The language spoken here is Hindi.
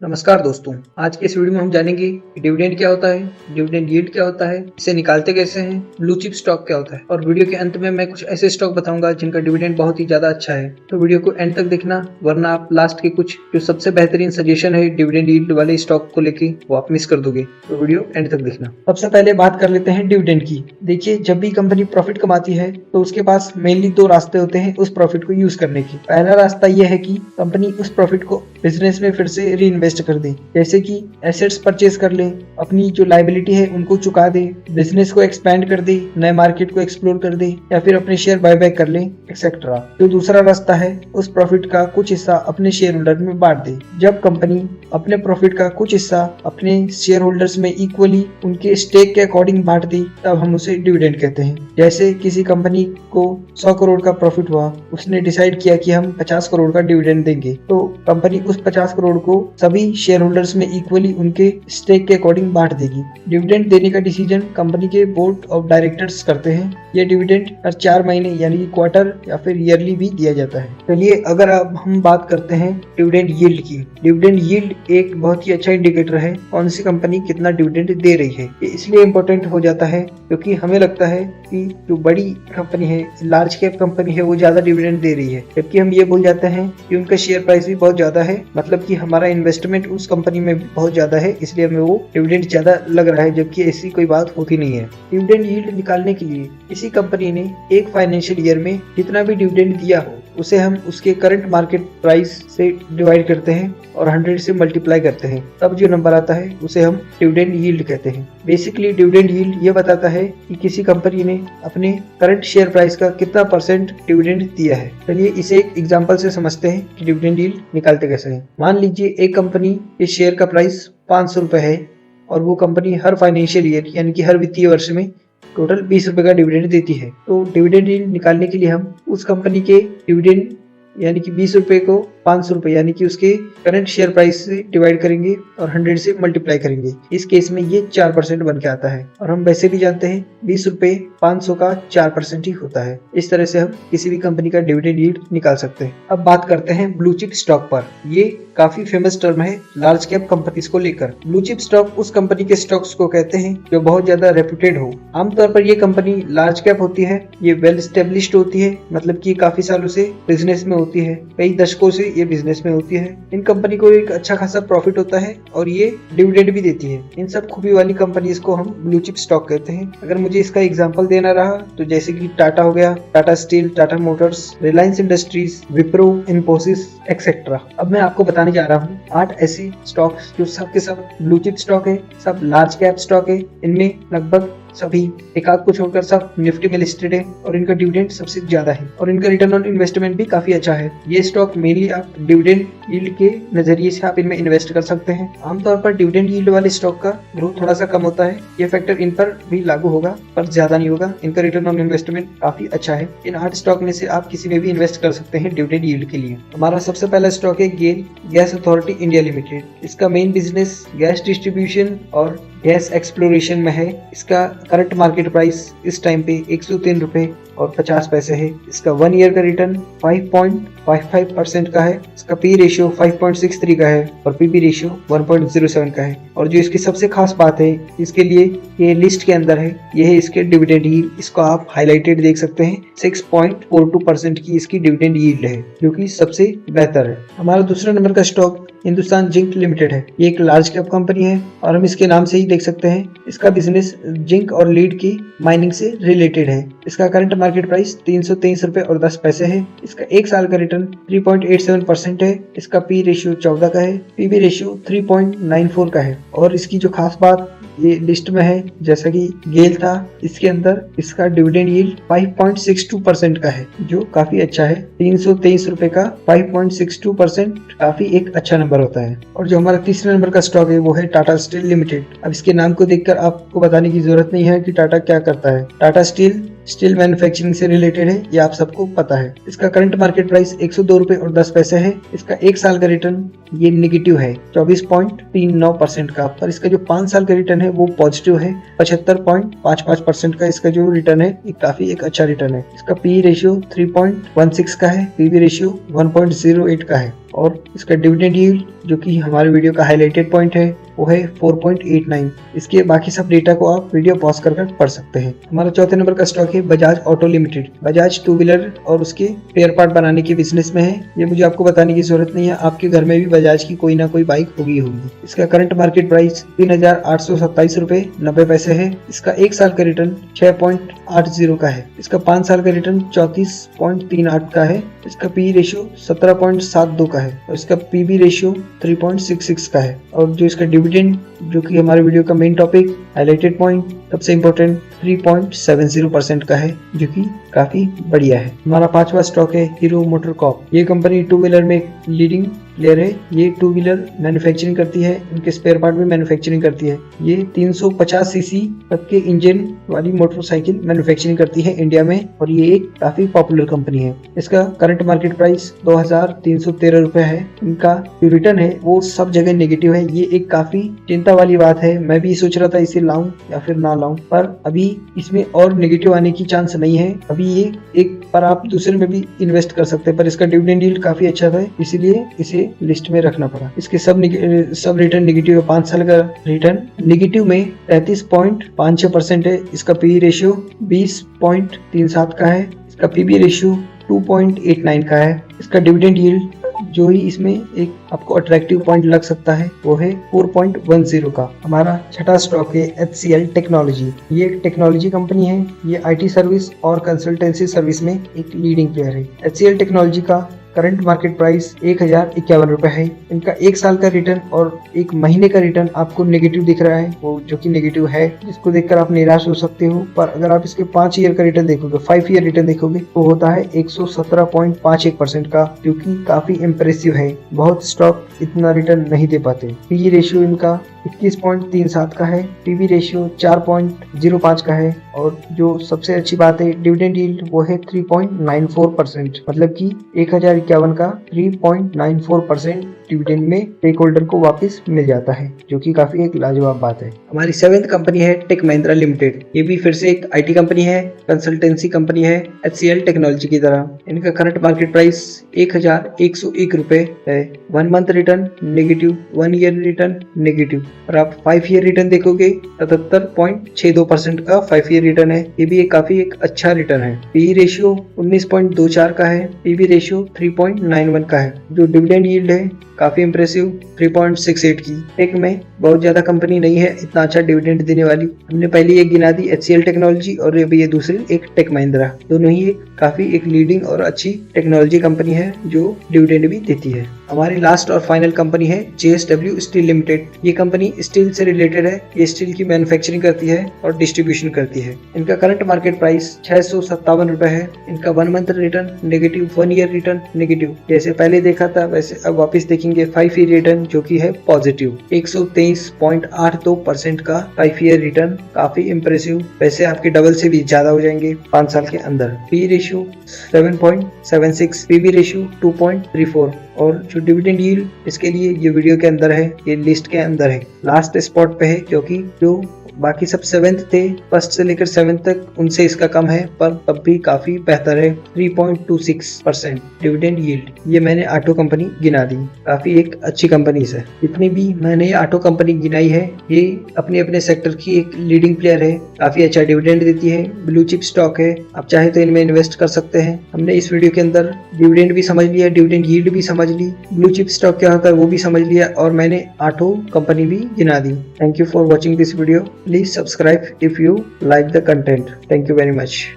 नमस्कार दोस्तों, आज के इस वीडियो में हम जानेंगे कि डिविडेंड क्या होता है, डिविडेंड यील्ड क्या होता है, इसे निकालते कैसे हैं, ब्लू चिप स्टॉक क्या होता है। और वीडियो के अंत में मैं कुछ ऐसे स्टॉक बताऊंगा जिनका डिविडेंड बहुत ही ज्यादा अच्छा है। तो वीडियो को एंड तक देखना, वरना आप लास्ट के कुछ जो सबसे बेहतरीन सजेशन है डिविडेंड यील्ड वाले स्टॉक को लेके वो आप मिस कर दोगे। तो वीडियो एंड तक देखना। सबसे पहले बात कर लेते हैं डिविडेंड की। देखिए, जब भी कंपनी प्रॉफिट कमाती है तो उसके पास मेनली दो रास्ते होते हैं उस प्रॉफिट को यूज करने की। पहला रास्ता यह है कि कंपनी उस प्रॉफिट को बिजनेस में फिर से री इन्वेस्ट कर दे, जैसे कि एसेट्स परचेज कर ले, अपनी जो लायबिलिटी है उनको चुका दे, बिजनेस को एक्सपेंड कर दे, नए मार्केट को एक्सप्लोर कर दे, या फिर अपने शेयर बायबैक कर ले, एक्सेट्रा। जो दूसरा रास्ता है, उस प्रॉफिट का कुछ हिस्सा अपने शेयर होल्डर में बांट दे। जब कंपनी अपने प्रॉफिट का कुछ हिस्सा अपने शेयर होल्डर्स में इक्वली उनके स्टेक के अकॉर्डिंग बांट दी, तब हम उसे डिविडेंड कहते हैं। जैसे किसी कंपनी को 100 करोड़ का प्रॉफिट हुआ, उसने डिसाइड किया कि हम 50 करोड़ का डिविडेंड देंगे, तो कंपनी उस 50 करोड़ को सभी शेयर होल्डर्स में इक्वली उनके स्टेक के अकॉर्डिंग बांट देगी। डिविडेंड देने का डिसीजन कंपनी के बोर्ड ऑफ डायरेक्टर्स करते हैं। ये डिविडेंड हर 4 महीने यानी कि क्वार्टर या फिर ईयरली भी दिया जाता है। चलिए, अगर अब हम बात करते हैं डिविडेंड यील्ड की। डिविडेंड यील्ड एक बहुत ही अच्छा इंडिकेटर है कौन सी कंपनी कितना डिविडेंड दे रही है। ये इसलिए इम्पोर्टेंट हो जाता है क्योंकि हमें लगता है कि जो बड़ी कंपनी है, लार्ज कैप कंपनी है, वो ज्यादा डिविडेंड दे रही है, जबकि हम ये भूल जाते हैं कि उनका शेयर प्राइस भी बहुत ज्यादा है, मतलब कि हमारा इन्वेस्टमेंट उस कंपनी में बहुत ज्यादा है, इसलिए हमें वो डिविडेंड ज्यादा लग रहा है, जबकि ऐसी कोई बात होती नहीं है। डिविडेंड यील्ड निकालने के लिए किसी कंपनी ने एक फाइनेंशियल ईयर में जितना भी डिविडेंड दिया हो उसे हम उसके करंट मार्केट प्राइस से डिवाइड करते हैं और 100 से मल्टीप्लाई करते हैं, तब जो नंबर आता है उसे हम डिविडेंड यील्ड कहते हैं। बेसिकली डिविडेंड यील्ड ये बताता है कि किसी कंपनी ने अपने करंट शेयर प्राइस का कितना परसेंट डिविडेंड दिया है। चलिए इसे एक एग्जांपल से समझते हैं कि डिविडेंड यील्ड निकालते कैसे हैं। मान लीजिए एक कंपनी के शेयर का प्राइस 500 रुपए है और वो कंपनी हर फाइनेंशियल ईयर यानी कि हर वित्तीय वर्ष में टोटल 20 रुपए का डिविडेंड देती है। तो डिविडेंड यील्ड निकालने के लिए हम उस कंपनी के डिविडेंड यानी कि 20 रुपए को 500 रुपए यानी कि उसके करंट शेयर प्राइस से डिवाइड करेंगे और 100 से मल्टीप्लाई करेंगे। इस केस में ये 4% बन के आता है और हम वैसे भी जानते हैं 20 रुपए 500 का 4% ही होता है। इस तरह से हम किसी भी कंपनी का डिविडेंड यील्ड निकाल सकते हैं। अब बात करते हैं ब्लू चिप स्टॉक पर। ये काफी फेमस टर्म है लार्ज कैप कंपनीज को लेकर। ब्लू चिप स्टॉक उस कंपनी के स्टॉक्स को कहते हैं जो बहुत ज्यादा रेप्यूटेड हो। आमतौर पर ये कंपनी लार्ज कैप होती है, ये वेल स्टेब्लिश्ड होती है, मतलब कि काफी सालों से बिजनेस में होती है, कई दशकों से ये बिजनेस में होती है। इन कंपनी को एक अच्छा खासा प्रॉफिट होता है और ये डिविडेंड भी देती है। इन सब खूबी वाली कंपनीज को हम ब्लू चिप स्टॉक कहते हैं। अगर मुझे इसका एग्जांपल देना रहा तो जैसे कि टाटा हो गया, Tata steel, Tata Motors, Reliance industries, Wipro, Infosys, etcetera. अब मैं आपको बताने जा रहा हूँ 8 ऐसे स्टॉक्स जो सब के सब ब्लू चिप स्टॉक है, सब लार्ज कैप स्टॉक है। इनमें लगभग सभी एक आध को छोड़कर सब निफ्टी में लिस्टेड है और इनका डिविडेंड सबसे ज्यादा है और इनका रिटर्न ऑन इन्वेस्टमेंट भी काफी अच्छा है। ये स्टॉक मेनली आप डिविडेंड यील्ड के नजरिए से आप इनमें इन्वेस्ट कर सकते हैं। आमतौर पर डिविडेंड यील्ड वाले स्टॉक का ग्रोथ थोड़ा सा कम होता है, ये फैक्टर इन पर भी लागू होगा पर ज्यादा नहीं होगा। इनका रिटर्न ऑन इन्वेस्टमेंट काफी अच्छा है। इन 8 स्टॉक में से आप किसी में भी इन्वेस्ट कर सकते हैं डिविडेंड यील्ड के लिए। हमारा सबसे पहला स्टॉक है गेल गैस अथॉरिटी इंडिया लिमिटेड। इसका मेन बिजनेस गैस डिस्ट्रीब्यूशन और गैस एक्सप्लोरेशन में है। इसका करंट मार्केट प्राइस इस टाइम पे 103 रुपए और 50 पैसे है। इसका 1 ईयर का रिटर्न 5.55% का है। इसका पी रेशियो 5.63 का है और पीबी रेशियो 1.07 का है। और जो इसकी सबसे खास बात है, इसके लिए ये लिस्ट के अंदर है, ये है इसके डिविडेंड यील्ड। इसको आप हाईलाइटेड देख सकते हैं, 6.42% की इसकी डिविडेंड यील्ड है, जो कि सबसे बेहतर है। हमारा दूसरा नंबर का स्टॉक हिंदुस्तान जिंक लिमिटेड है। ये एक लार्ज कैप कंपनी है और हम इसके नाम से ही देख सकते हैं इसका बिजनेस जिंक और लीड की माइनिंग से रिलेटेड है। इसका करंट मार्केट प्राइस 323 रुपए और 10 पैसे है। इसका 1 साल का रिटर्न 3.87% है। इसका पी रेशियो 14 का है, पीबी रेशियो 3.94 का है। और इसकी जो खास बात ये लिस्ट में है, जैसा कि गेल था, इसके अंदर इसका डिविडेंड यील्ड 5.62% का है, जो काफी अच्छा है। 323 रुपए का 5.62% काफी एक अच्छा नंबर होता है। और जो हमारा तीसरा नंबर का स्टॉक है वो है टाटा स्टील लिमिटेड। अब इसके नाम को देखकर आपको बताने की जरूरत नहीं है कि टाटा क्या करता है। टाटा स्टील स्टील मैन्युफैक्चरिंग से रिलेटेड है, ये आप सबको पता है। इसका करंट मार्केट प्राइस 102 रुपए और 10 पैसे है। इसका 1 साल का रिटर्न ये निगेटिव है 24.39% का, पर इसका जो 5 साल का रिटर्न है वो पॉजिटिव है 75.55% का। इसका जो रिटर्न है ये काफी एक अच्छा रिटर्न है। इसका पी रेशियो 3.16 का है, पीवी रेशियो 1.08 का है और इसका डिविडेंड यील्ड जो कि हमारे वीडियो का हाईलाइटेड पॉइंट है वो है 4.89। इसके बाकी सब डेटा को आप वीडियो पॉज कर पढ़ सकते हैं। हमारा चौथे नंबर का स्टॉक है Bajaj auto limited. Bajaj two wheeler और उसके स्पेयर पार्ट बनाने के बिजनेस में है। ये मुझे आपको बताने की जरूरत नहीं है, आपके घर में भी बजाज की कोई ना कोई बाइक होगी। इसका करंट मार्केट प्राइस 3,827 रुपए 90 पैसे है। इसका 1 साल का रिटर्न 6.80 का है। इसका 5 साल का रिटर्न 34.38 का है। इसका पी रेशियो 17.72 का है और इसका पीबी रेशियो 3.66 का है। और जो इसका डिविडेंड जो कि हमारे वीडियो का मेन टॉपिक हाईलाइटेड पॉइंट सबसे इम्पोर्टेंट 3.70% का है, जो कि काफी बढ़िया है। हमारा पांचवा स्टॉक है हीरो मोटरकॉर्प। ये कंपनी टू व्हीलर में लीडिंग प्लेयर है। ये टू व्हीलर मैन्युफैक्चरिंग करती है, इनके स्पेयर पार्ट भी मैन्युफैक्चरिंग करती है। ये 350 सीसी तक के इंजन वाली मोटरसाइकिल मैन्युफैक्चरिंग करती है इंडिया में और ये एक काफी पॉपुलर कंपनी है। इसका करंट मार्केट प्राइस 2,313 रुपए है। इनका जो रिटर्न है वो सब जगह नेगेटिव है। ये एक काफी चिंता वाली बात है। मैं भी सोच रहा था इसे लाऊं या फिर ना लाऊं, पर अभी इसमें और नेगेटिव आने की चांस नहीं है। अभी ये एक पर आप दूसरे में भी इन्वेस्ट कर सकते हैं, पर इसका डिविडेंड यील्ड काफी अच्छा था, इसीलिए इसे लिस्ट में रखना पड़ा। इसके सब रिटर्न नेगेटिव है। 5 साल का रिटर्न नेगेटिव में 33.56% है। इसका पी रेशियो 20.37 का है। इसका पीबी रेशियो 2.89 का है। इसका डिविडेंड यील्ड जो ही इसमें एक आपको अट्रैक्टिव पॉइंट लग सकता है वो है 4.10 का। हमारा छठा स्टॉक है HCL टेक्नोलॉजी। ये एक टेक्नोलॉजी कंपनी है। ये IT सर्विस और कंसल्टेंसी सर्विस में एक लीडिंग प्लेयर है। HCL टेक्नोलॉजी का करंट मार्केट प्राइस 1,051 रुपए है। इनका 1 साल का रिटर्न और 1 महीने का रिटर्न आपको नेगेटिव दिख रहा है, वो जो कि नेगेटिव है, जिसको देखकर आप निराश हो सकते हो। पर अगर आप इसके 5 ईयर का रिटर्न देखोगे, 5 ईयर रिटर्न देखोगे तो होता है 117.51% का, जो कि काफी इम्प्रेसिव है। बहुत स्टॉक इतना रिटर्न नहीं दे पाते। पी रेशियो इनका 21.37 का है। पीवी रेशियो 4.05 का है और जो सबसे अच्छी बात है डिविडेंड यील्ड वो है 3.94%। मतलब कि 1,051 का 3.94% डिविडेंड में स्टेक होल्डर को वापस मिल जाता है, जो कि काफी एक लाजवाब बात है। हमारी 7th कंपनी है टेक महिंद्रा लिमिटेड। ये भी फिर से एक IT कंपनी है, कंसल्टेंसी कंपनी है HCL टेक्नोलॉजी की तरह। इनका करंट मार्केट प्राइस 1,101 रुपए है। 1 month return negative, 1 year return negative और आप 5 ईयर रिटर्न देखोगे 77.62% का 5 ईयर रिटर्न है। ये भी काफी एक अच्छा रिटर्न है। पी रेशियो 19.24 का है। पीवी रेशियो 3.91 का है। जो डिविडेंड यील्ड है काफी इम्प्रेसिव 3.68 की। टेक में बहुत ज्यादा कंपनी नहीं है इतना अच्छा डिविडेंड देने वाली। हमने पहले एक गिना दी HCL टेक्नोलॉजी और अभी ये दूसरी एक टेक महिंद्रा। दोनों ही काफी एक लीडिंग और अच्छी टेक्नोलॉजी कंपनी है जो डिविडेंड भी देती है। हमारी लास्ट और फाइनल कंपनी है JSW स्टील लिमिटेड। ये कंपनी स्टील से रिलेटेड है। ये स्टील की मैन्युफैक्चरिंग करती है और डिस्ट्रीब्यूशन करती है। इनका करंट मार्केट प्राइस 657 रुपए है। इनका 1 month return negative, 1 year return negative. जैसे पहले देखा था वैसे अब वापस देखेंगे 5 ईयर रिटर्न जो कि है पॉजिटिव। 123.82% का 5 ईयर रिटर्न काफी इम्प्रेसिव। वैसे आपके डबल से भी ज्यादा हो जाएंगे 5 साल के अंदर। पी रेशियो 7.76, पीवी रेशियो 2.34 और जो डिविडेंड यील्ड इसके लिए ये वीडियो के अंदर है, ये लिस्ट के अंदर है, लास्ट स्पॉट पे है, क्योंकि जो बाकी सब 7th थे, 1st से लेकर 7th तक, उनसे इसका कम है, पर तब भी काफी बेहतर है। 3.26% डिविडेंड यील्ड। ये मैंने ऑटो कंपनी गिना दी, काफी एक अच्छी कंपनी है। जितनी भी मैंने ऑटो कंपनी गिनाई है ये अपने अपने सेक्टर की एक लीडिंग प्लेयर है, काफी अच्छा डिविडेंड देती है, ब्लू चिप स्टॉक है। आप चाहे तो इनमें इन्वेस्ट कर सकते हैं। हमने इस वीडियो के अंदर डिविडेंड भी समझ लिया, डिविडेंड यील्ड भी समझ ली, ब्लू चिप स्टॉक क्या होता है वो भी समझ लिया और मैंने ऑटो कंपनी भी गिना दी। Thank you for watching this video. Please subscribe if you like the content. Thank you very much.